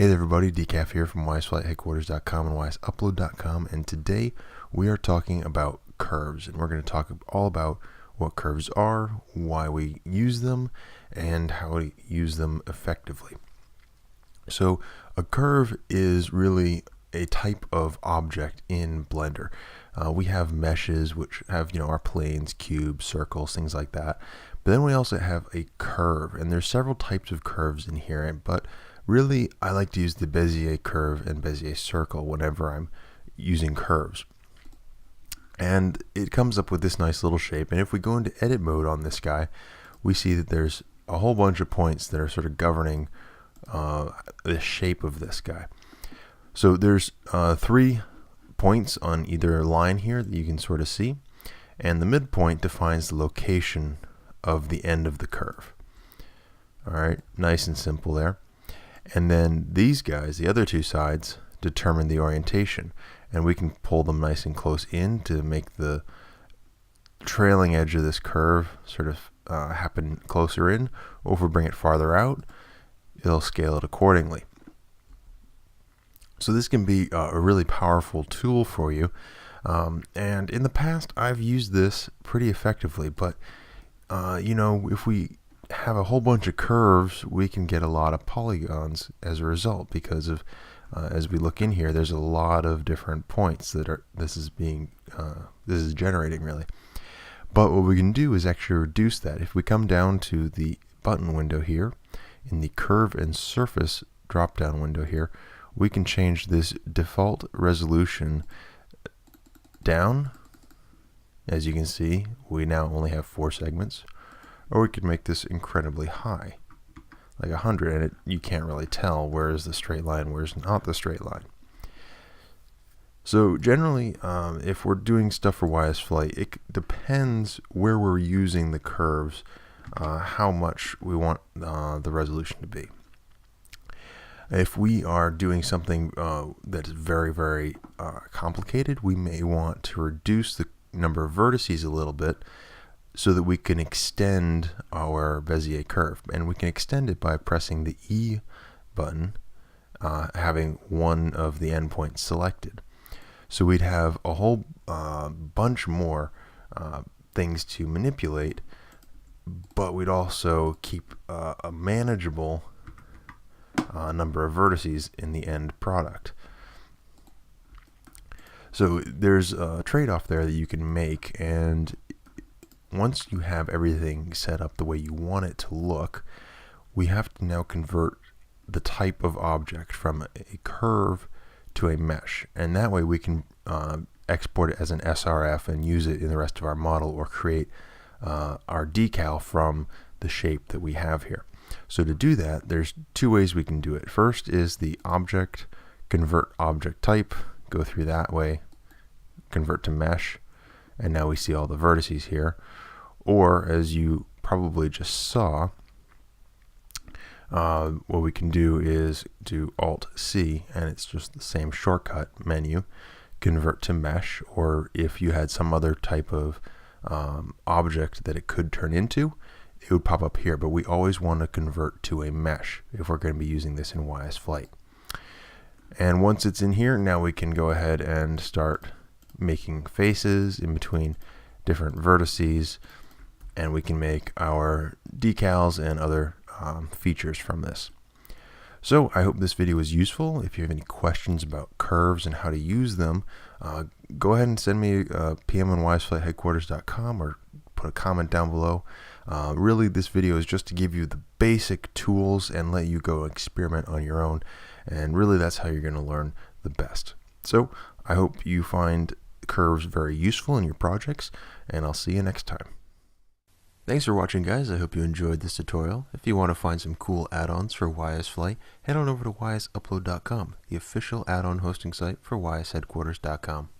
Hey there everybody, Decaff here from ysflightheadquarters.com and ysupload.com, and today we are talking about curves, and we're going to talk all about what curves are, why we use them, and how to use them effectively. So a curve is really a type of object in Blender. We have meshes which have, our planes, cubes, circles, things like that. But then we also have a curve, and there's several types of curves in here, but really, I like to use the Bezier curve and Bezier circle whenever I'm using curves. And it comes up with this nice little shape. And if we go into edit mode on this guy, we see that there's a whole bunch of points that are sort of governing the shape of this guy. So there's 3 points on either line here that you can sort of see. And the midpoint defines the location of the end of the curve. All right, nice and simple there. And then these guys, the other 2 sides, determine the orientation. And we can pull them nice and close in to make the trailing edge of this curve sort of happen closer in. Or if we bring it farther out, it'll scale it accordingly. So this can be a really powerful tool for you. And in the past, I've used this pretty effectively. But, if we have a whole bunch of curves, we can get a lot of polygons as a result, because of as we look in here, there's a lot of different points that this is generating really. But what we can do is actually reduce that. If we come down to the button window here, in the curve and surface drop down window here, we can change this default resolution down. As you can see, we now only have 4 segments. Or we could make this incredibly high, like 100, and you can't really tell where is the straight line, where's not the straight line. So generally, if we're doing stuff for ysFlight, it depends where we're using the curves, how much we want the resolution to be. If we are doing something that's very, very complicated, we may want to reduce the number of vertices a little bit, so that we can extend our Bezier curve. And we can extend it by pressing the E button, having one of the endpoints selected. So we'd have a whole bunch more things to manipulate, but we'd also keep a manageable number of vertices in the end product. So there's a trade-off there that you can make, and once you have everything set up the way you want it to look, we have to now convert the type of object from a curve to a mesh. And that way we can export it as an SRF and use it in the rest of our model, or create our decal from the shape that we have here. So to do that, there's 2 ways we can do it. First is the object, convert object type, go through that way, convert to mesh, and now we see all the vertices here. Or, as you probably just saw, what we can do is do Alt-C, and it's just the same shortcut menu, convert to mesh, or if you had some other type of object that it could turn into, it would pop up here. But we always want to convert to a mesh if we're going to be using this in ysFlight. And once it's in here, now we can go ahead and start making faces in between different vertices, and we can make our decals and other features from this. So I hope this video was useful. If you have any questions about curves and how to use them, go ahead and send me a PM on ysflightheadquarters.com, or put a comment down below. Really, this video is just to give you the basic tools and let you go experiment on your own. And really, that's how you're going to learn the best. So I hope you find curves very useful in your projects, and I'll see you next time. Thanks for watching, guys. I hope you enjoyed this tutorial. If you want to find some cool add-ons for ysFlight, head on over to ysupload.com, the official add-on hosting site for ysheadquarters.com.